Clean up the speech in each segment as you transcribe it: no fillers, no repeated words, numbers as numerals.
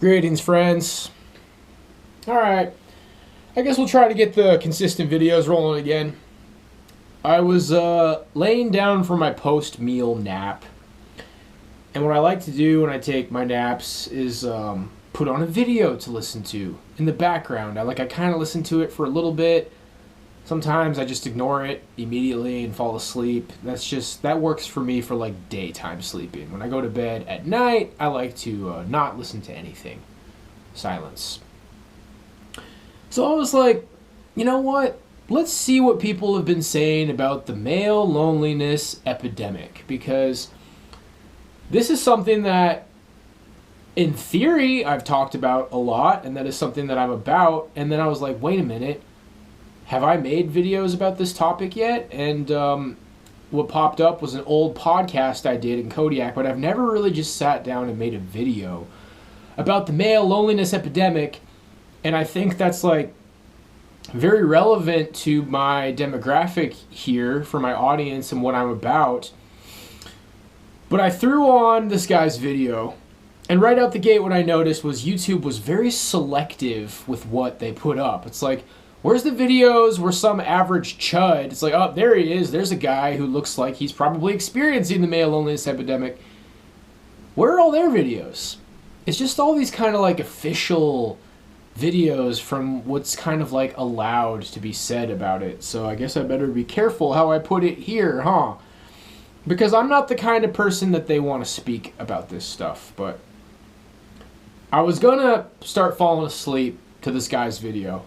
Greetings, friends. Alright, I guess we'll try to get the consistent videos rolling again. I was laying down for my post-meal nap. And what I like to do when I take my naps is put on a video to listen to in the background. I kind of listen to it for a little bit. Sometimes I just ignore it immediately and fall asleep. That works for me for like daytime sleeping. When I go to bed at night, I like to not listen to anything. Silence. So I was like, you know what? Let's see what people have been saying about the male loneliness epidemic, because this is something that in theory I've talked about a lot, and that is something that I'm about. And then I was like, wait a minute. Have I made videos about this topic yet? And what popped up was an old podcast I did in Kodiak, but I've never really just sat down and made a video about the male loneliness epidemic. And I think that's like very relevant to my demographic here for my audience and what I'm about. But I threw on this guy's video, and right out the gate what I noticed was YouTube was very selective with what they put up. It's like, where's the videos where some average chud, it's like, oh, there he is. There's a guy who looks like he's probably experiencing the male loneliness epidemic. Where are all their videos? It's just all these kind of like official videos from what's kind of like allowed to be said about it. So I guess I better be careful how I put it here, huh? Because I'm not the kind of person that they want to speak about this stuff. But I was gonna start falling asleep to this guy's video.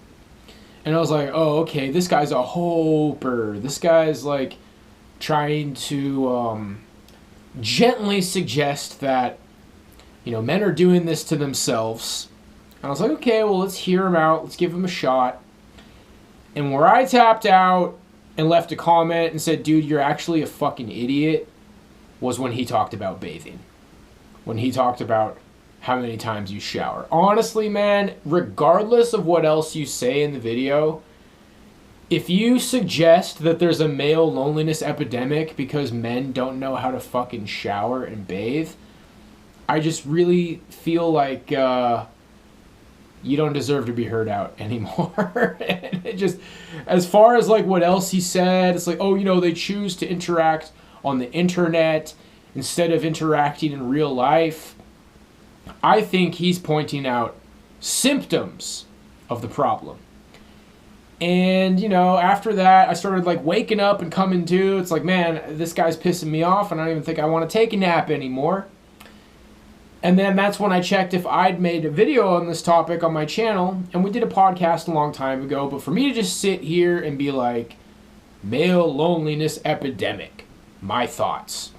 And I was like, oh, okay, this guy's a hoper. This guy's like trying to gently suggest that, men are doing this to themselves. And I was like, okay, well, let's hear him out. Let's give him a shot. And where I tapped out and left a comment and said, dude, you're actually a fucking idiot, was when he talked about bathing. When he talked about how many times you shower. Honestly, man, regardless of what else you say in the video, if you suggest that there's a male loneliness epidemic because men don't know how to fucking shower and bathe, I just really feel like you don't deserve to be heard out anymore. And it just, as far as like what else he said, it's like, oh, they choose to interact on the internet instead of interacting in real life. I think he's pointing out symptoms of the problem. And, after that, I started like waking up and coming to. It's like, man, this guy's pissing me off, and I don't even think I want to take a nap anymore. And then that's when I checked if I'd made a video on this topic on my channel, and we did a podcast a long time ago. But for me to just sit here and be like, male loneliness epidemic, my thoughts.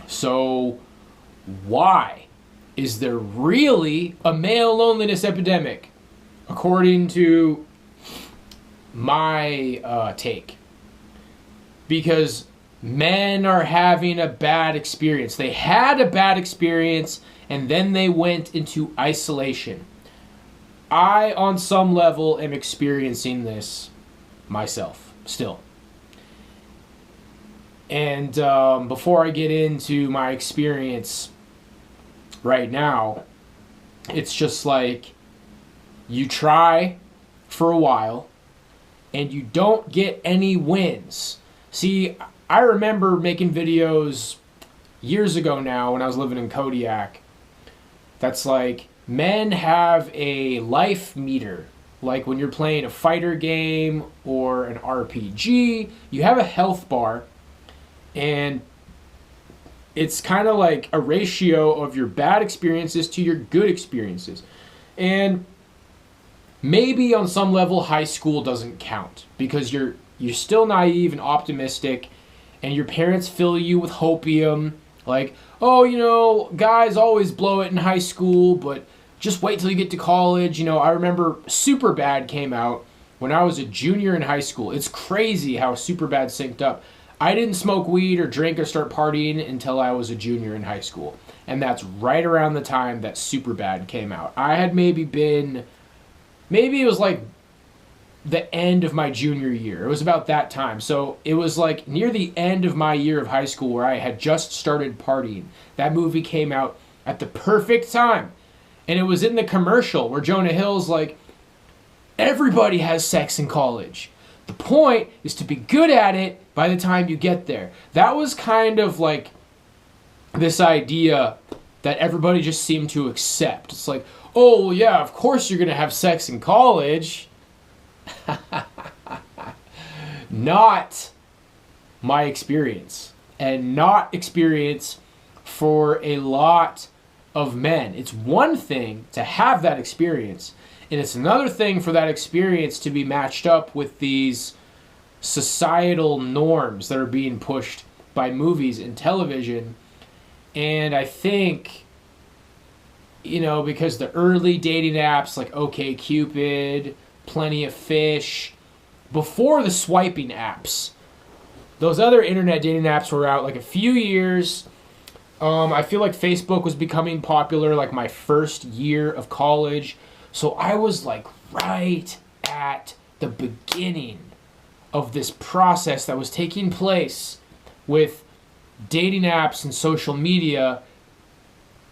So, why is there really a male loneliness epidemic, according to my take? Because men are having a bad experience. They had a bad experience, and then they went into isolation. I, on some level, am experiencing this myself, still. And before I get into my experience right now, it's just like you try for a while and you don't get any wins. See, I remember making videos years ago now when I was living in Kodiak. That's like, men have a life meter. Like when you're playing a fighter game or an RPG, you have a health bar, and it's kind of like a ratio of your bad experiences to your good experiences. And maybe on some level high school doesn't count because you're still naive and optimistic, and your parents fill you with hopium. Like, oh, guys always blow it in high school, but just wait till you get to college. I remember Superbad came out when I was a junior in high school. It's crazy how Superbad synced up. I didn't smoke weed or drink or start partying until I was a junior in high school. And that's right around the time that Superbad came out. I had maybe it was like the end of my junior year. It was about that time. So it was like near the end of my year of high school where I had just started partying. That movie came out at the perfect time. And it was in the commercial where Jonah Hill's like, everybody has sex in college. The point is to be good at it by the time you get there. That was kind of like this idea that everybody just seemed to accept. It's like, oh, well, yeah, of course you're going to have sex in college. Not my experience. And not experience for a lot of men. It's one thing to have that experience, and it's another thing for that experience to be matched up with these societal norms that are being pushed by movies and television. And I think, because the early dating apps like OkCupid, Plenty of Fish, before the swiping apps, those other internet dating apps were out like a few years. I feel like Facebook was becoming popular like my first year of college. So I was like right at the beginning of this process that was taking place with dating apps and social media,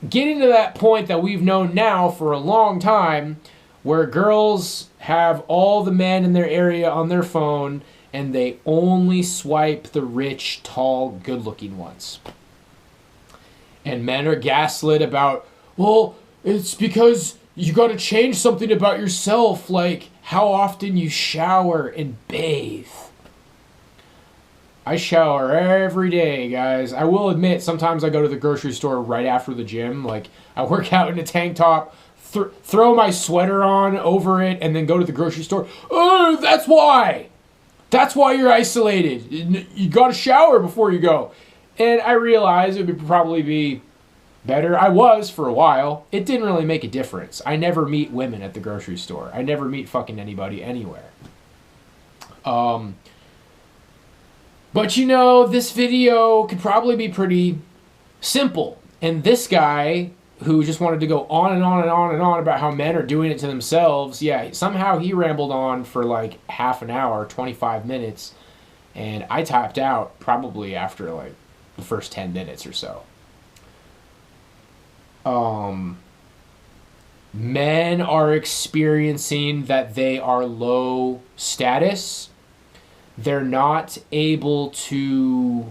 getting to that point that we've known now for a long time, where girls have all the men in their area on their phone and they only swipe the rich, tall, good-looking ones. And men are gaslit about, well, it's because you got to change something about yourself, like how often you shower and bathe. I shower every day, guys. I will admit, sometimes I go to the grocery store right after the gym. Like, I work out in a tank top, throw my sweater on over it, and then go to the grocery store. Oh, that's why! That's why you're isolated. You got to shower before you go. And I realize it would probably be better. I was for a while. It didn't really make a difference. I never meet women at the grocery store. I never meet fucking anybody anywhere. But this video could probably be pretty simple. And this guy who just wanted to go on and on and on and on about how men are doing it to themselves, somehow he rambled on for like half an hour, 25 minutes, and I tapped out probably after like the first 10 minutes or so. Men are experiencing that they are low status. They're not able to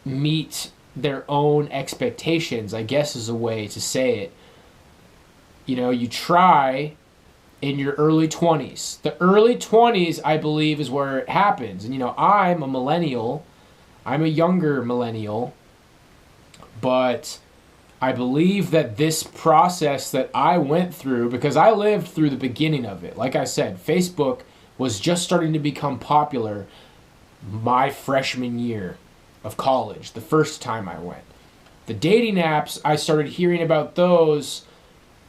meet their own expectations, I guess is a way to say it. You try in your early 20s. The early 20s, I believe, is where it happens. And, I'm a millennial. I'm a younger millennial. But I believe that this process that I went through, because I lived through the beginning of it. Like I said, Facebook was just starting to become popular my freshman year of college, the first time I went. The dating apps, I started hearing about those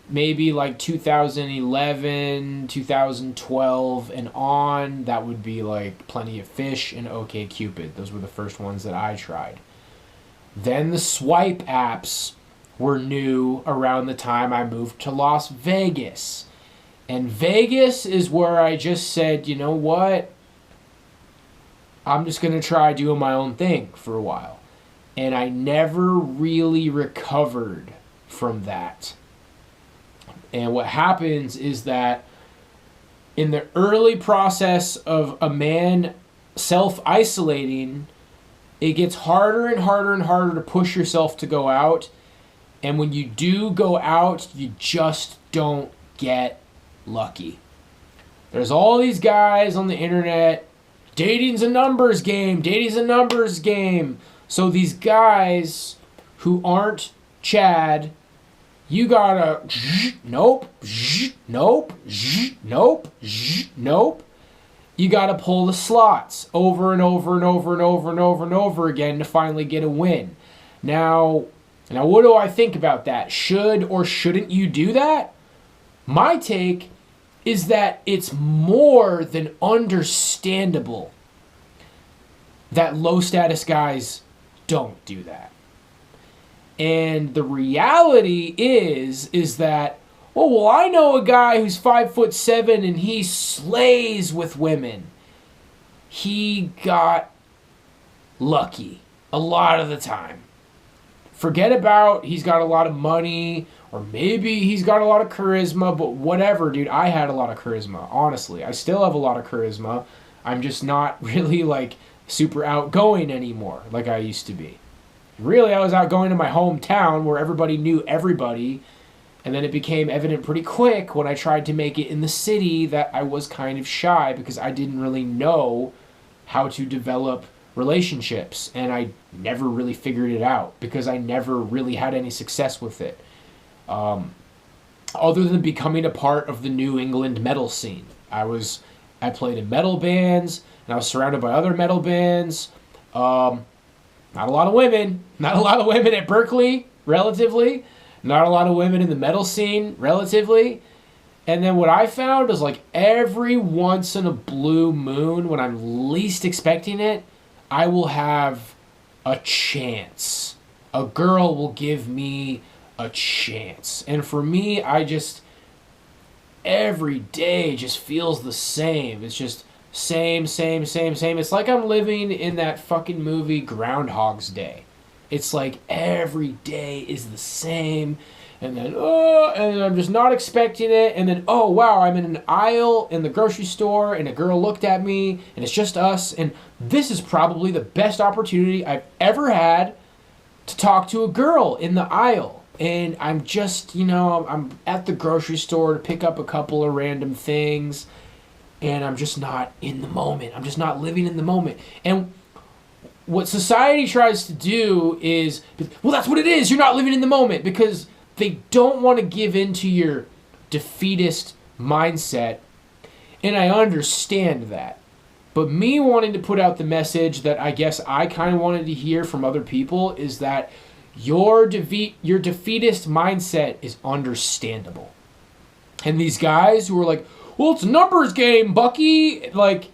maybe like 2011, 2012 and on. That would be like Plenty of Fish and OkCupid. Those were the first ones that I tried. Then the swipe apps were new around the time I moved to Las Vegas. And Vegas is where I just said, you know what? I'm just going to try doing my own thing for a while. And I never really recovered from that. And what happens is that in the early process of a man self-isolating, it gets harder and harder and harder to push yourself to go out. And when you do go out, you just don't get lucky. There's all these guys on the internet. Dating's a numbers game. Dating's a numbers game. So these guys who aren't Chad, you gotta nope, nope, nope, nope. You gotta pull the slots over and over and over and over and over and over again to finally get a win. Now, what do I think about that? Should or shouldn't you do that? My take is that it's more than understandable that low status guys don't do that. And the reality is that, well, I know a guy who's 5'7" and he slays with women. He got lucky a lot of the time. Forget about he's got a lot of money, or maybe he's got a lot of charisma, but whatever, dude. I had a lot of charisma, honestly. I still have a lot of charisma. I'm just not really, like, super outgoing anymore like I used to be. Really, I was outgoing in my hometown where everybody knew everybody, and then it became evident pretty quick when I tried to make it in the city that I was kind of shy because I didn't really know how to develop relationships, and I never really figured it out because I never really had any success with it. Other than becoming a part of the New England metal scene. I played in metal bands, and I was surrounded by other metal bands. Not a lot of women. Not a lot of women at Berkeley, relatively. Not a lot of women in the metal scene, relatively. And then what I found is, like, every once in a blue moon, when I'm least expecting it, I will have a chance. A girl will give me a chance. And for me, every day just feels the same. It's just same. It's like I'm living in that fucking movie Groundhog's Day. It's like every day is the same. And then, and I'm just not expecting it. And then, oh, wow, I'm in an aisle in the grocery store, and a girl looked at me, and it's just us. And this is probably the best opportunity I've ever had to talk to a girl in the aisle. And I'm just, I'm at the grocery store to pick up a couple of random things, and I'm just not in the moment. I'm just not living in the moment. And what society tries to do is, well, that's what it is. You're not living in the moment, because they don't want to give in to your defeatist mindset, and I understand that. But me wanting to put out the message that I guess I kind of wanted to hear from other people is that your defeatist mindset is understandable. And these guys who are like, well, it's a numbers game, Bucky. Like,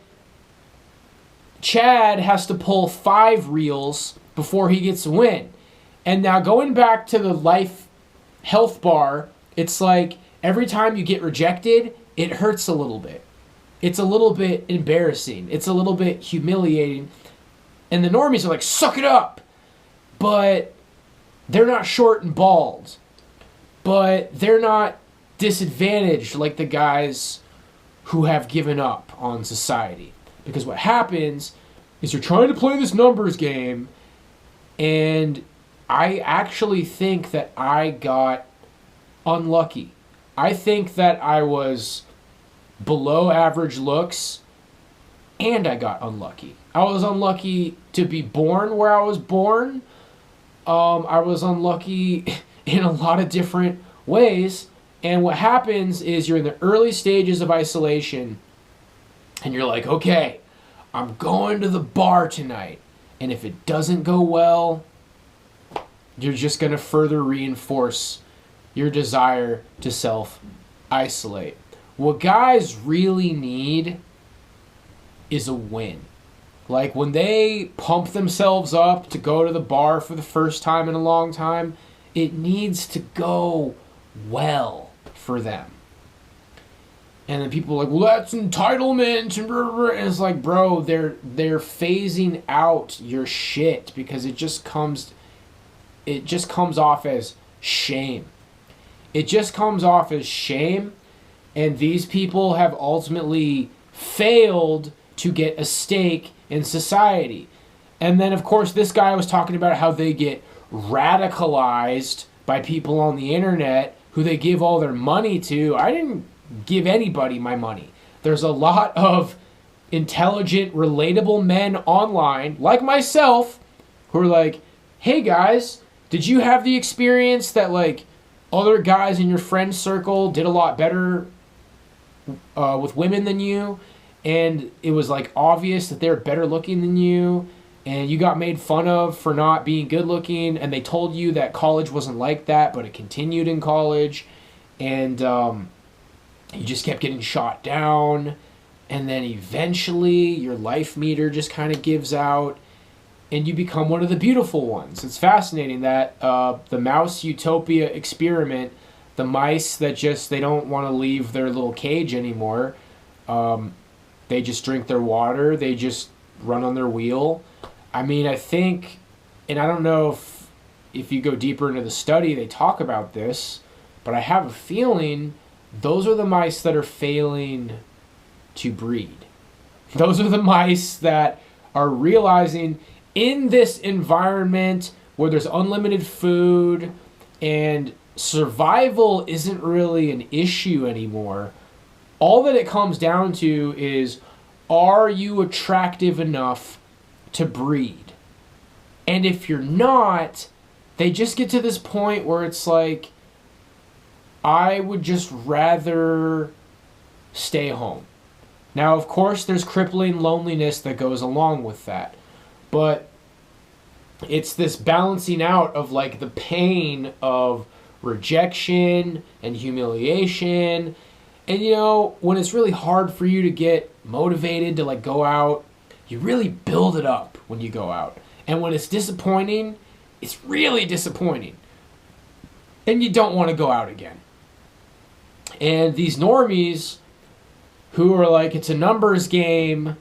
Chad has to pull 5 reels before he gets a win. And now going back to the life health bar, it's like every time you get rejected, it hurts a little bit. It's a little bit embarrassing. It's a little bit humiliating. And the normies are like, suck it up. But they're not short and bald. But they're not disadvantaged like the guys who have given up on society. Because what happens is you're trying to play this numbers game, and I actually think that I got unlucky. I think that I was below average looks, and I got unlucky. I was unlucky to be born where I was born. I was unlucky in a lot of different ways. And what happens is you're in the early stages of isolation, and you're like, okay, I'm going to the bar tonight. And if it doesn't go well, you're just going to further reinforce your desire to self-isolate. What guys really need is a win. Like, when they pump themselves up to go to the bar for the first time in a long time, it needs to go well for them. And then people are like, well, that's entitlement. And it's like, bro, they're phasing out your shit because it just comes off as shame. It just comes off as shame. And these people have ultimately failed to get a stake in society. And then, of course, this guy was talking about how they get radicalized by people on the internet who they give all their money to. I didn't give anybody my money. There's a lot of intelligent, relatable men online, like myself, who are like, hey guys, did you have the experience that, like, other guys in your friend circle did a lot better with women than you, and it was like obvious that they're better looking than you, and you got made fun of for not being good looking, and they told you that college wasn't like that, but it continued in college, and you just kept getting shot down, and then eventually your life meter just kind of gives out, and you become one of the beautiful ones. It's fascinating that the mouse utopia experiment, the mice that they don't want to leave their little cage anymore, they just drink their water, they just run on their wheel. I mean, I think, and I don't know if if you go deeper into the study, they talk about this, but I have a feeling those are the mice that are failing to breed. Those are the mice that are realizing in this environment where there's unlimited food and survival isn't really an issue anymore. All that it comes down to is, are you attractive enough to breed? And if you're not, they just get to this point where it's like, I would just rather stay home. Now, of course, there's crippling loneliness that goes along with that. But it's this balancing out of like the pain of rejection and humiliation. And you know, when it's really hard for you to get motivated to like go out, you really build it up when you go out. And when it's disappointing, it's really disappointing. And you don't want to go out again. And these normies who are like, it's a numbers game,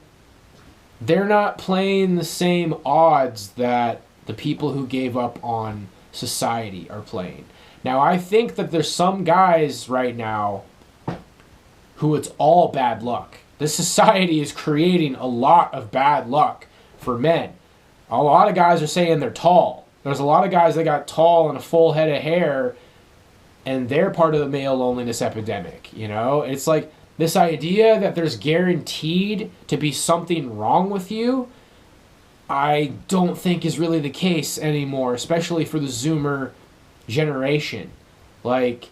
they're not playing the same odds that the people who gave up on society are playing. Now, I think that there's some guys right now who it's all bad luck. This society is creating a lot of bad luck for men. A lot of guys are saying they're tall. There's a lot of guys that got tall and a full head of hair, and they're part of the male loneliness epidemic, you know? It's like this idea that there's guaranteed to be something wrong with you, I don't think is really the case anymore, especially for the Zoomer generation. Like,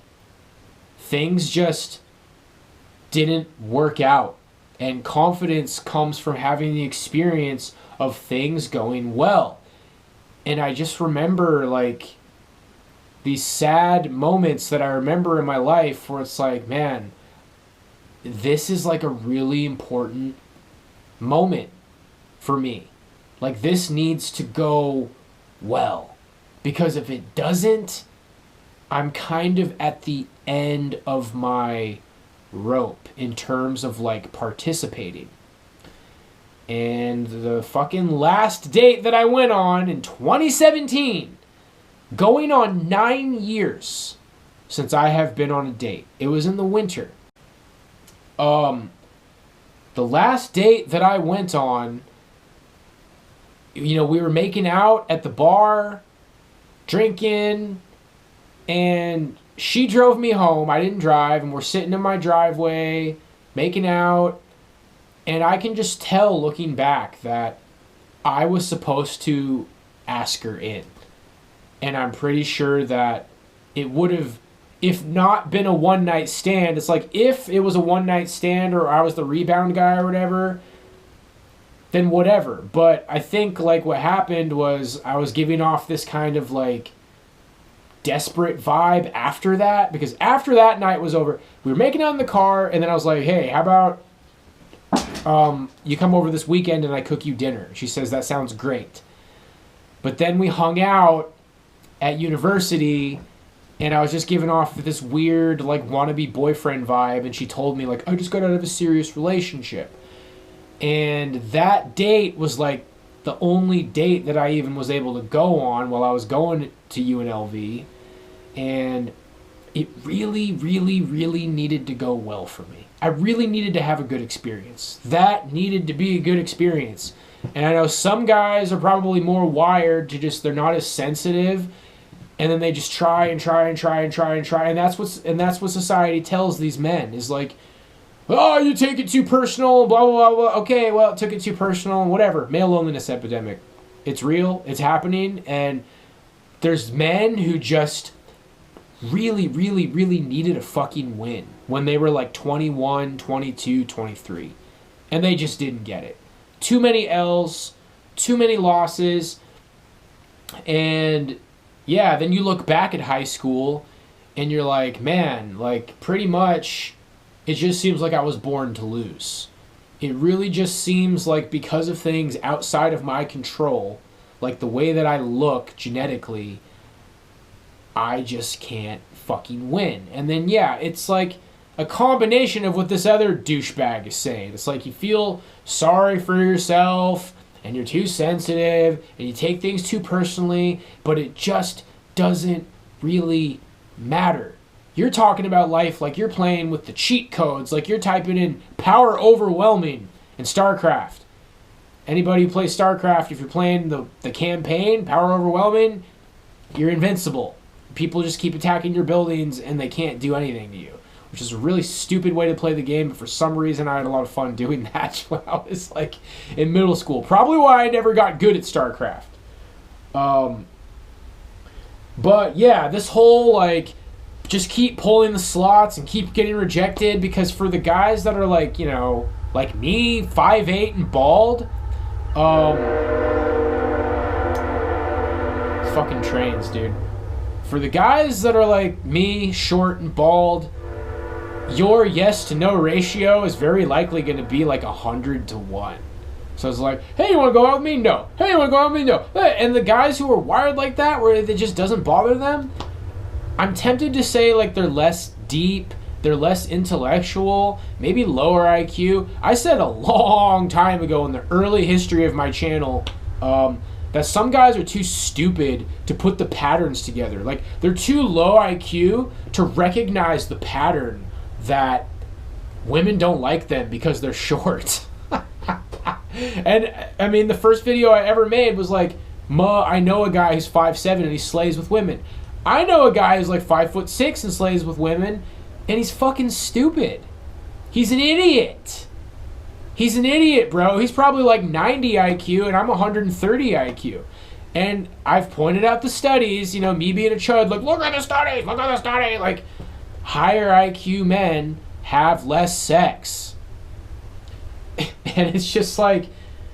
things just didn't work out. And confidence comes from having the experience of things going well. And I just remember, like, these sad moments that I remember in my life where it's like, man, this is like a really important moment for me. Like, this needs to go well. Because if it doesn't, I'm kind of at the end of my rope in terms of like participating. And the fucking last date that I went on in 2017, going on 9 years since I have been on a date. It was in the winter. The last date that I went on, you know, we were making out at the bar, drinking, and she drove me home. I didn't drive, and we're sitting in my driveway, making out, and I can just tell looking back that I was supposed to ask her in. And I'm pretty sure that it would have, if not been a one-night stand, it's like if it was a one-night stand or I was the rebound guy or whatever, then whatever. But I think like what happened was I was giving off this kind of like desperate vibe after that, because after that night was over, we were making out in the car, and then I was like, hey, how about you come over this weekend and I cook you dinner? She says, that sounds great. But then we hung out at university, and I was just giving off this weird like wannabe boyfriend vibe, and she told me like, I just got out of a serious relationship. And that date was like the only date that I even was able to go on while I was going to UNLV. And it really, really, really needed to go well for me. I really needed to have a good experience. That needed to be a good experience. And I know some guys are probably more wired to just, they're not as sensitive, and then they just try and try and try and try and try. And that's what society tells these men is like, oh, you take it too personal, blah, blah, blah, blah. Okay, well, it took it too personal, whatever. Male loneliness epidemic. It's real. It's happening. And there's men who just really, really, really needed a fucking win when they were like 21, 22, 23. And they just didn't get it. Too many L's, too many losses. And yeah, then you look back at high school and you're like, man, like pretty much it just seems like I was born to lose. It really just seems like because of things outside of my control, like the way that I look genetically, I just can't fucking win. And then, yeah, it's like a combination of what this other douchebag is saying. It's like you feel sorry for yourself and you're too sensitive and you take things too personally, but it just doesn't really matter. You're talking about life like you're playing with the cheat codes, like you're typing in power overwhelming in StarCraft. Anybody who plays StarCraft, if you're playing the campaign, power overwhelming, you're invincible. People just keep attacking your buildings and they can't do anything to you, which is a really stupid way to play the game, but for some reason I had a lot of fun doing that when I was like in middle school. Probably why I never got good at StarCraft. But yeah, this whole like just keep pulling the slots and keep getting rejected, because for the guys that are like, you know, like me, 5'8" and bald, fucking trains, dude. For the guys that are like me, short and bald, your yes to no ratio is very likely going to be like 100 to 1. So it's like, hey, you want to go out with me? No. Hey, you want to go out with me? No. And the guys who are wired like that, where it just doesn't bother them, I'm tempted to say like they're less deep, they're less intellectual, maybe lower IQ. I said a long time ago in the early history of my channel that some guys are too stupid to put the patterns together. Like, they're too low IQ to recognize the pattern that women don't like them because they're short. And, I mean, the first video I ever made was like, I know a guy who's 5'7" and he slays with women. I know a guy who's like 5'6" and slays with women, and he's fucking stupid. He's an idiot. He's an idiot, bro. He's probably like 90 IQ, and I'm 130 IQ. And I've pointed out the studies, you know, me being a chud, like, look at the studies, look at the study. Like, higher IQ men have less sex. And it's just like,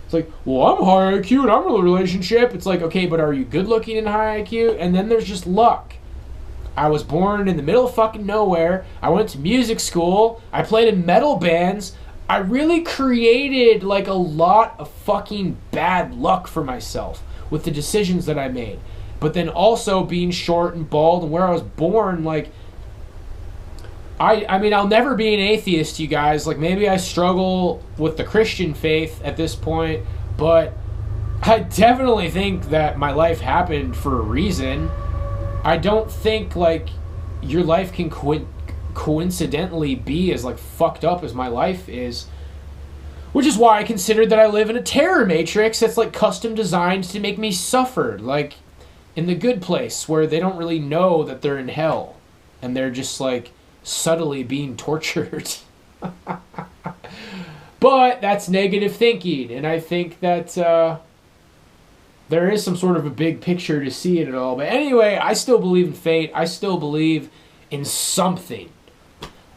it's like, well, I'm high IQ and I'm in a relationship. It's like, okay, but are you good looking and high IQ? And then there's just luck. I was born in the middle of fucking nowhere. I went to music school. I played in metal bands. I really created like a lot of fucking bad luck for myself with the decisions that I made. But then also being short and bald and where I was born, like, I mean, I'll never be an atheist, you guys. Like, maybe I struggle with the Christian faith at this point, but I definitely think that my life happened for a reason. I don't think, like, your life can coincidentally be as, like, fucked up as my life is. Which is why I consider that I live in a terror matrix that's, like, custom designed to make me suffer. Like, in The Good Place, where they don't really know that they're in hell. And they're just, like, subtly being tortured. But that's negative thinking, and I think that there is some sort of a big picture to see in it all. But anyway, I still believe in fate. I still believe in something.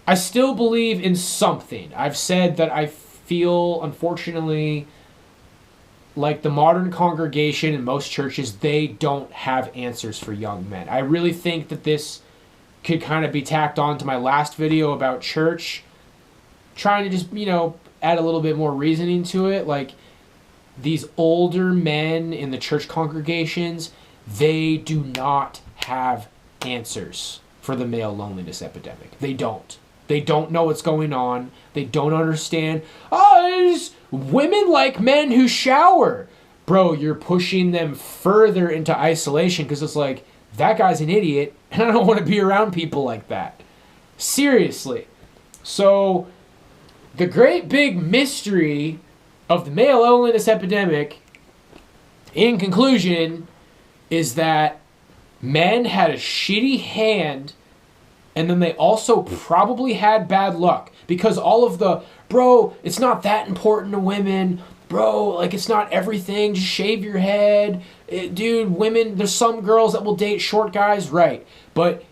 I still believe in something. I've said that I feel, unfortunately, like the modern congregation in most churches, they don't have answers for young men. I really think that this could kind of be tacked on to my last video about church, trying to just, you know, add a little bit more reasoning to it. Like, these older men in the church congregations, they do not have answers for the male loneliness epidemic. They don't. They don't know what's going on. They don't understand. Oh, there's women like men who shower. Bro, you're pushing them further into isolation, because it's like, that guy's an idiot, and I don't want to be around people like that. Seriously. So, the great big mystery of the male loneliness epidemic, in conclusion, is that men had a shitty hand, and then they also probably had bad luck. Because all of the, bro, it's not that important to women. Bro, like, it's not everything. Just shave your head. Dude, women, there's some girls that will date short guys, right. But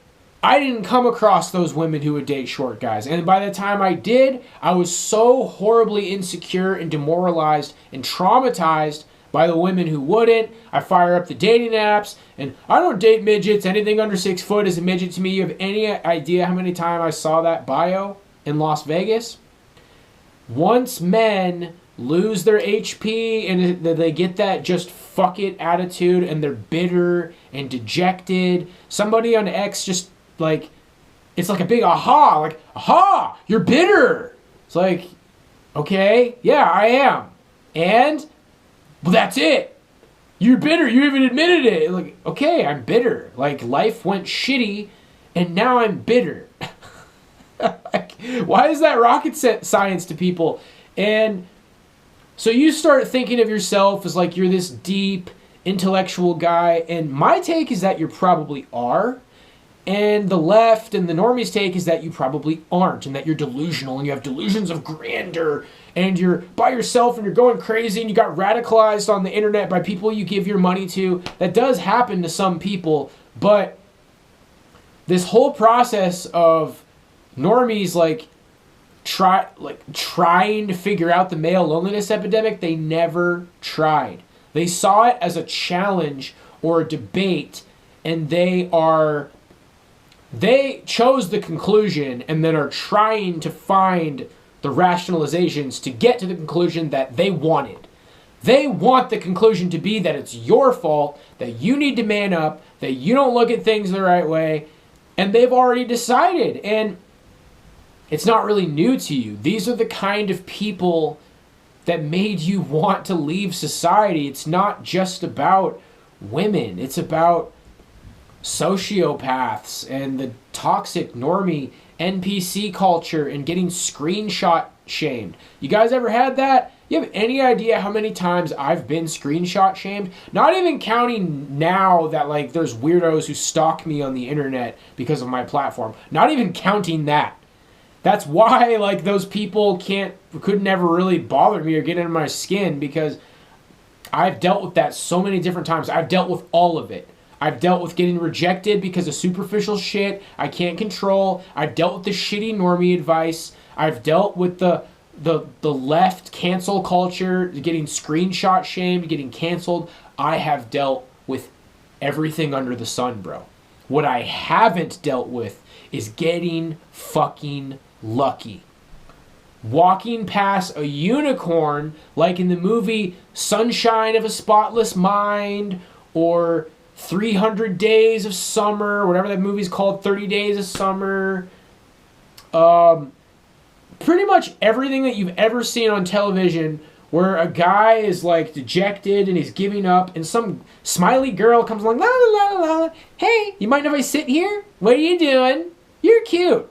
I didn't come across those women who would date short guys. And by the time I did, I was so horribly insecure and demoralized and traumatized by the women who wouldn't. I fire up the dating apps, and I don't date midgets. Anything under 6 foot is a midget to me. You have any idea how many times I saw that bio in Las Vegas? Once men lose their HP and they get that just fuck it attitude, and they're bitter and dejected, somebody on X just, like, it's like a big aha, like, aha, you're bitter. It's like, okay, yeah, I am. And, well, that's it. You're bitter. You even admitted it. Like, okay, I'm bitter. Like, life went shitty, and now I'm bitter. Like, why is that rocket science to people? And so you start thinking of yourself as like you're this deep, intellectual guy, and my take is that you probably are. And the left and the normies take is that you probably aren't, and that you're delusional, and you have delusions of grandeur, and you're by yourself, and you're going crazy, and you got radicalized on the internet by people you give your money to. That does happen to some people, but this whole process of normies trying to figure out the male loneliness epidemic, they never tried. They saw it as a challenge or a debate, and they chose the conclusion and then are trying to find the rationalizations to get to the conclusion that they wanted. They want the conclusion to be that it's your fault, that you need to man up, that you don't look at things the right way, and they've already decided. And it's not really new to you. These are the kind of people that made you want to leave society. It's not just about women. It's about sociopaths and the toxic normie NPC culture and getting screenshot shamed. You guys ever had that? You have any idea how many times I've been screenshot shamed? Not even counting now that like there's weirdos who stalk me on the internet because of my platform. Not even counting that. That's why like those people could never really bother me or get into my skin, because I've dealt with that so many different times. I've dealt with all of it. I've dealt with getting rejected because of superficial shit I can't control. I've dealt with the shitty normie advice. I've dealt with the left cancel culture, getting screenshot shamed, getting canceled. I have dealt with everything under the sun, bro. What I haven't dealt with is getting fucking lucky. Walking past a unicorn like in the movie Sunshine of a Spotless Mind or 300 Days of Summer, whatever that movie's called, 30 Days of Summer. Pretty much everything that you've ever seen on television where a guy is like dejected and he's giving up and some smiley girl comes along, la la la la, hey, you mind if I sit here? What are you doing? You're cute.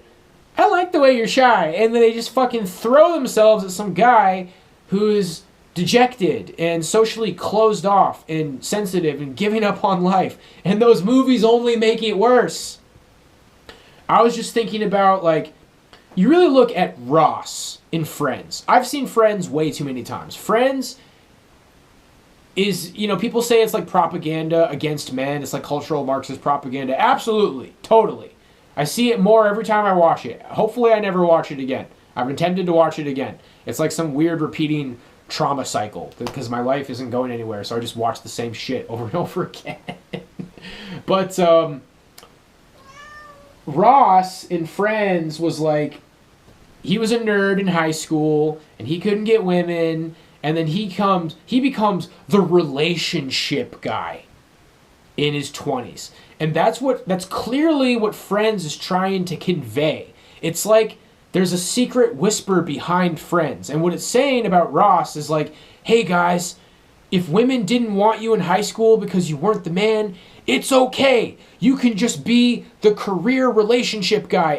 I like the way you're shy. And then they just fucking throw themselves at some guy who's dejected and socially closed off and sensitive and giving up on life. And those movies only make it worse. I was just thinking about, like, you really look at Ross in Friends. I've seen Friends way too many times. Friends is, people say it's like propaganda against men. It's like cultural Marxist propaganda. Absolutely. Totally. I see it more every time I watch it. Hopefully I never watch it again. I've intended to watch it again. It's like some weird repeating trauma cycle because my life isn't going anywhere, so I just watch the same shit over and over again. But Ross in Friends was like, he was a nerd in high school and he couldn't get women, and then he becomes the relationship guy in his 20s. And that's clearly what Friends is trying to convey. It's like there's a secret whisper behind Friends. And what it's saying about Ross is like, hey guys, if women didn't want you in high school because you weren't the man, it's okay. You can just be the career relationship guy,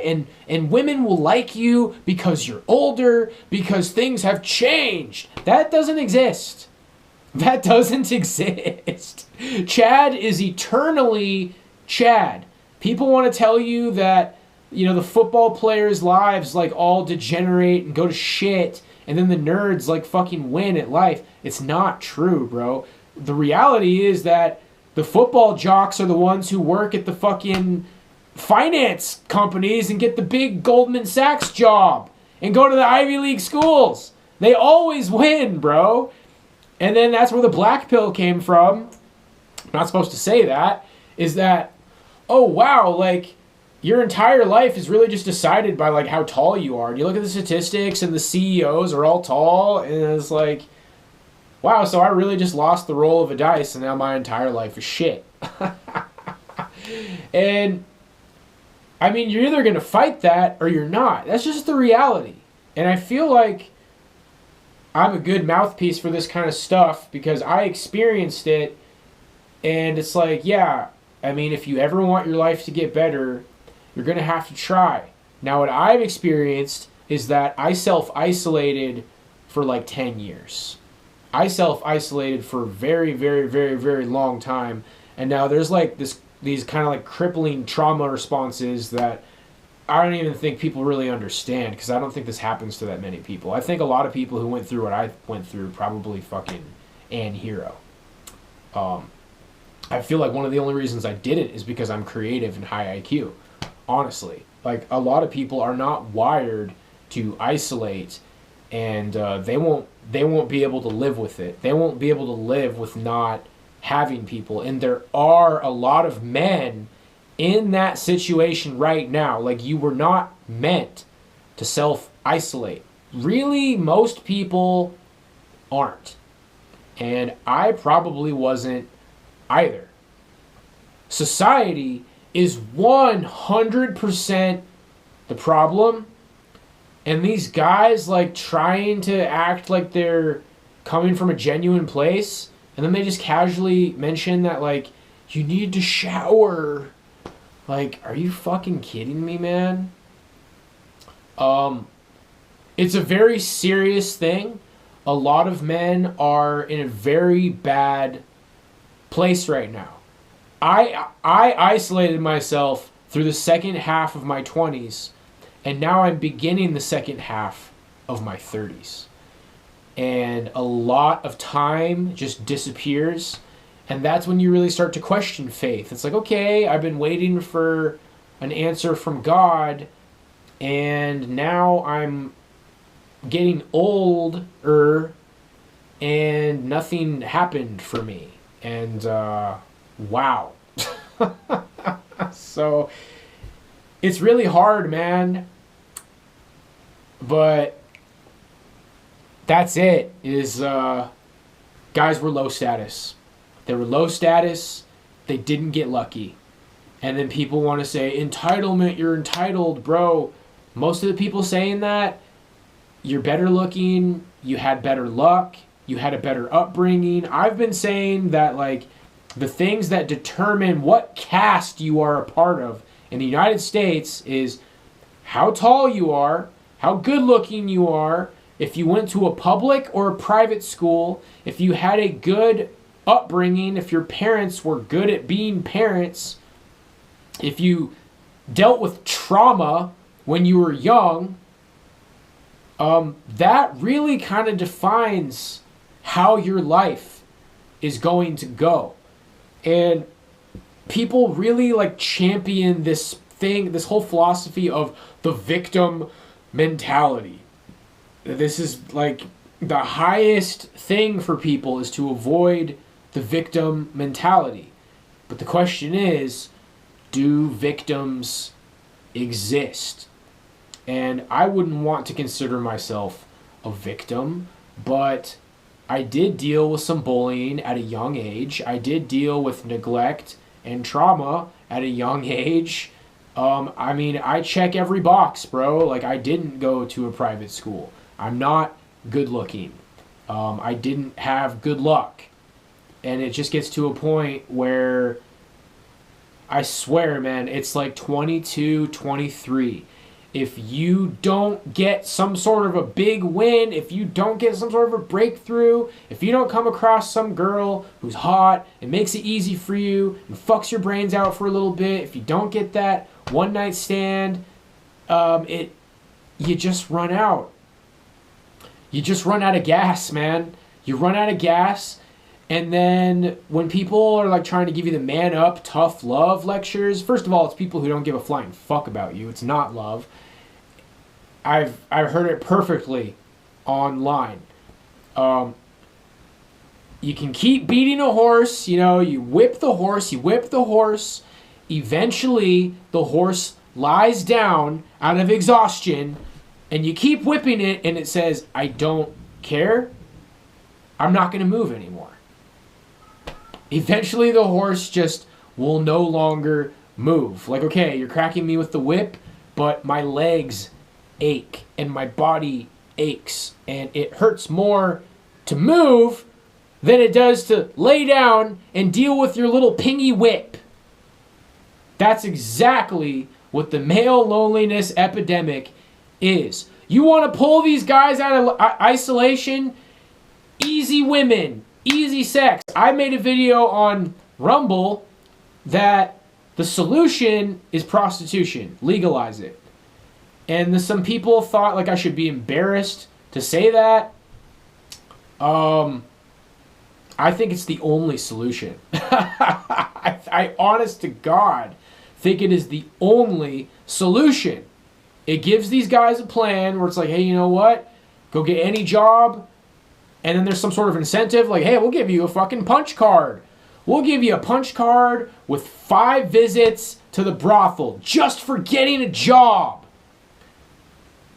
and women will like you because you're older, because things have changed. That doesn't exist. That doesn't exist. Chad is eternally Chad. People want to tell you that, the football players' lives like all degenerate and go to shit, and then the nerds like fucking win at life. It's not true, bro. The reality is that the football jocks are the ones who work at the fucking finance companies and get the big Goldman Sachs job and go to the Ivy League schools. They always win, bro. And then that's where the black pill came from. I'm not supposed to say that. Is that, oh wow, like your entire life is really just decided by like how tall you are. And you look at the statistics and the CEOs are all tall, and it's like, wow, so I really just lost the roll of a dice and now my entire life is shit. And I mean, you're either going to fight that or you're not. That's just the reality. And I feel like I'm a good mouthpiece for this kind of stuff because I experienced it And it's like, yeah, I mean, if you ever want your life to get better, you're going to have to try. Now, what I've experienced is that I self-isolated for like 10 years. I self-isolated for a very, very, very, very long time. And now there's like these kind of like crippling trauma responses that I don't even think people really understand, because I don't think this happens to that many people. I think a lot of people who went through what I went through probably fucking and hero. I feel like one of the only reasons I did it is because I'm creative and high IQ. Honestly, like a lot of people are not wired to isolate, and they won't be able to live with it. They won't be able to live with not having people. And there are a lot of men in that situation right now. Like, you were not meant to self-isolate. Really, most people aren't. And I probably wasn't either. Society is 100% the problem. And these guys, like, trying to act like they're coming from a genuine place, and then they just casually mention that, like, you need to shower. Like, are you fucking kidding me, man? It's a very serious thing. A lot of men are in a very bad place right now. I isolated myself through the second half of my 20s, and now I'm beginning the second half of my 30s. And a lot of time just disappears, and that's when you really start to question faith. It's like, okay, I've been waiting for an answer from God, and now I'm getting older, and nothing happened for me. And wow. So it's really hard, man. But that's it. Guys were low status. They were low status. They didn't get lucky. And then people want to say, entitlement, you're entitled, bro. Most of the people saying that, you're better looking, you had better luck, you had a better upbringing. I've been saying that, like, the things that determine what caste you are a part of in the United States is how tall you are, how good looking you are, if you went to a public or a private school, if you had a good upbringing, if your parents were good at being parents, if you dealt with trauma when you were young. That really kind of defines how your life is going to go. And people really like champion this thing, this whole philosophy of the victim mentality. This is like the highest thing for people, is to avoid the victim mentality. But the question is, do victims exist? And I wouldn't want to consider myself a victim, but I did deal with some bullying at a young age. I did deal with neglect and trauma at a young age. I mean, I check every box, bro. Like, I didn't go to a private school. I'm not good looking. I didn't have good luck. And it just gets to a point where, I swear, man, it's like 22, 23. If you don't get some sort of a big win, if you don't get some sort of a breakthrough, if you don't come across some girl who's hot and makes it easy for you and fucks your brains out for a little bit, if you don't get that one night stand, you just run out. You just run out of gas, man. You run out of gas, and then when people are like trying to give you the man up, tough love lectures, first of all, it's people who don't give a flying fuck about you. It's not love. I've heard it perfectly online. You can keep beating a horse, you whip the horse. Eventually, the horse lies down out of exhaustion, and you keep whipping it, and it says, I don't care. I'm not going to move anymore. Eventually, the horse just will no longer move. Like, okay, you're cracking me with the whip, but my legs ache and my body aches, and it hurts more to move than it does to lay down and deal with your little pingy whip. That's exactly what the male loneliness epidemic is. You want to pull these guys out of isolation? Easy women, easy sex. I made a video on Rumble that the solution is prostitution. Legalize it. And some people thought like I should be embarrassed to say that. I think it's the only solution. I honest to God think it is the only solution. It gives these guys a plan where it's like, hey, you know what? Go get any job. And then there's some sort of incentive like, hey, we'll give you a fucking punch card. We'll give you a punch card with 5 visits to the brothel just for getting a job.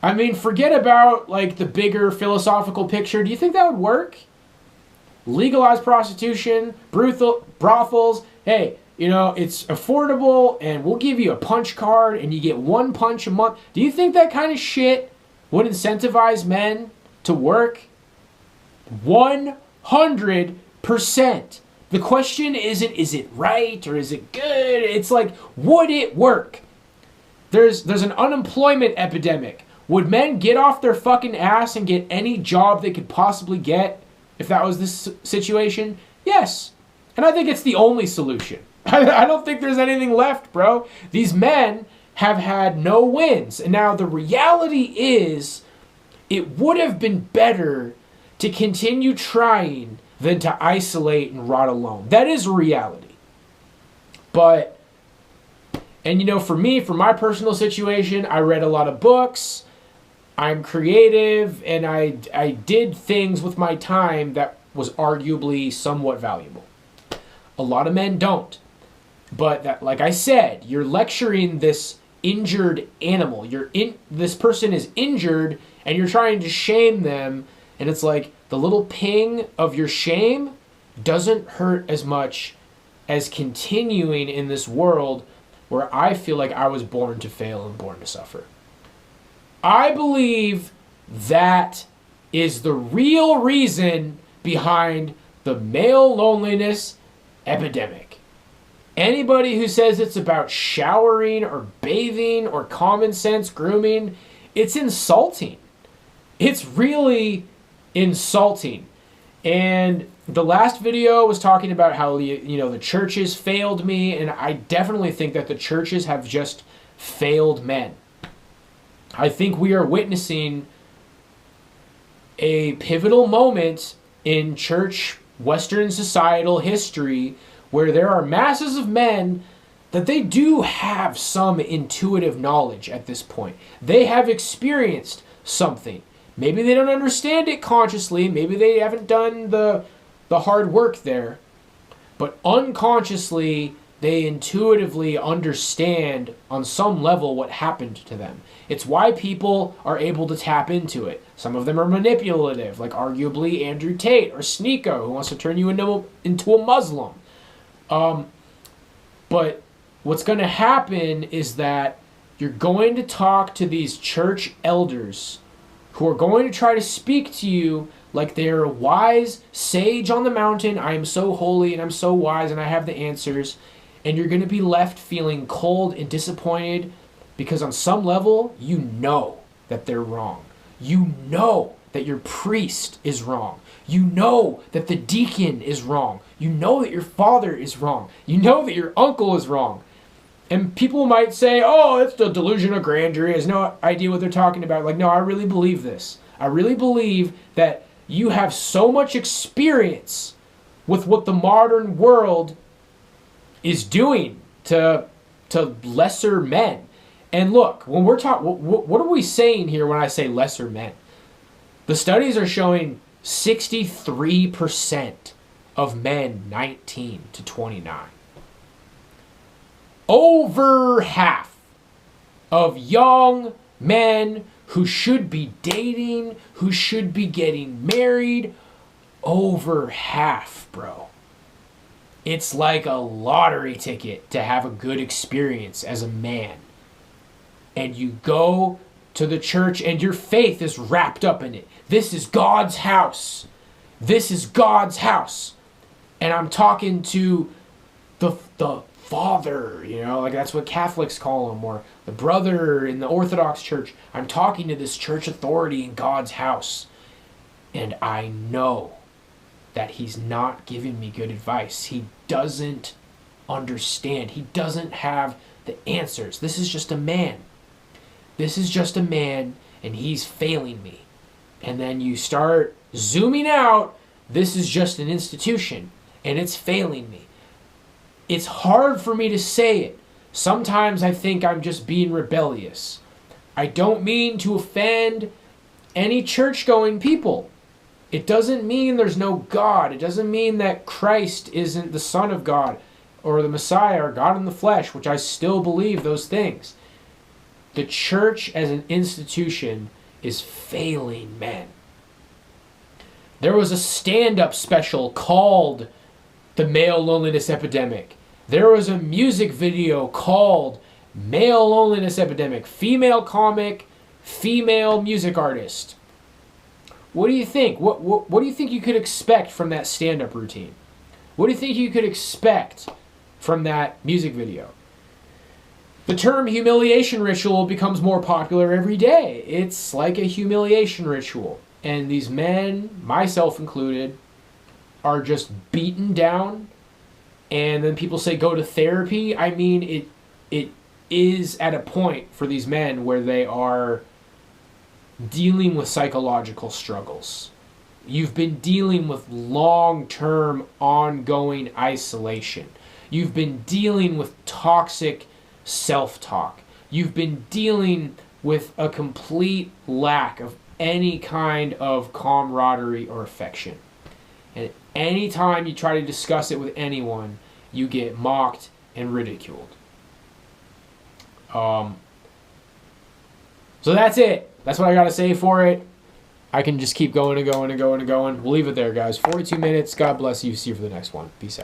I mean, forget about like the bigger philosophical picture. Do you think that would work? Legalize prostitution, brothels. Hey, you know, it's affordable and we'll give you a punch card and you get 1 punch a month. Do you think that kind of shit would incentivize men to work? 100%. The question isn't, is it right or is it good? It's like, would it work? There's an unemployment epidemic. Would men get off their fucking ass and get any job they could possibly get if that was this situation? Yes. And I think it's the only solution. I don't think there's anything left, bro. These men have had no wins. And now the reality is, it would have been better to continue trying than to isolate and rot alone. That is reality. But, and you know, for me, for my personal situation, I read a lot of books. I'm creative, and I did things with my time that was arguably somewhat valuable. A lot of men don't. But that, like I said, you're lecturing this injured animal. This person is injured, and you're trying to shame them, and it's like the little ping of your shame doesn't hurt as much as continuing in this world where I feel like I was born to fail and born to suffer. I believe that is the real reason behind the male loneliness epidemic. Anybody who says it's about showering or bathing or common sense grooming, it's insulting. It's really insulting. And the last video was talking about how, you know, the churches failed me, and I definitely think that the churches have just failed men. I think we are witnessing a pivotal moment in church Western societal history where there are masses of men that they do have some intuitive knowledge at this point. They have experienced something. Maybe they don't understand it consciously. Maybe they haven't done the hard work there. But unconsciously, they intuitively understand on some level what happened to them. It's why people are able to tap into it. Some of them are manipulative, like arguably Andrew Tate or Sneeko, who wants to turn you into a Muslim. But what's going to happen is that you're going to talk to these church elders who are going to try to speak to you like they're a wise sage on the mountain. I am so holy and I'm so wise and I have the answers. And you're going to be left feeling cold and disappointed because on some level, you know that they're wrong. You know that your priest is wrong. You know that the deacon is wrong. You know that your father is wrong. You know that your uncle is wrong. And people might say, oh, it's the delusion of grandeur. He has no idea what they're talking about. Like, no, I really believe this. I really believe that you have so much experience with what the modern world is doing to lesser men. And look, when we're talking, what are we saying here when I say lesser men? The studies are showing 63% of men 19 to 29. Over half of young men who should be dating, who should be getting married, over half, bro. It's like a lottery ticket to have a good experience as a man. And you go to the church and your faith is wrapped up in it. This is God's house. this is God's house. And I'm talking to the father, you know, like that's what Catholics call him, or the brother in the Orthodox Church. I'm talking to this church authority in God's house. And I know that he's not giving me good advice. He doesn't understand. He doesn't have the answers. This is just a man. This is just a man, and he's failing me. And then you start zooming out. This is just an institution, and it's failing me. It's hard for me to say it. Sometimes I think I'm just being rebellious. I don't mean to offend any church-going people. It doesn't mean there's no God. It doesn't mean that Christ isn't the Son of God or the Messiah or God in the flesh, which I still believe those things. The church as an institution is failing men. There was a stand-up special called The Male Loneliness Epidemic. There was a music video called Male Loneliness Epidemic. Female comic, female music artist. What do you think? What do you think you could expect from that stand-up routine? What do you think you could expect from that music video? The term humiliation ritual becomes more popular every day. It's like a humiliation ritual. And these men, myself included, are just beaten down. And then people say go to therapy. I mean, it is at a point for these men where they are dealing with psychological struggles. You've been dealing with long-term, ongoing isolation. You've been dealing with toxic self-talk. You've been dealing with a complete lack of any kind of camaraderie or affection. And anytime you try to discuss it with anyone, you get mocked and ridiculed. So that's it. That's what I got to say for it. I can just keep going and going and going and going. We'll leave it there, guys. 42 minutes. God bless you. See you for the next one. Peace out.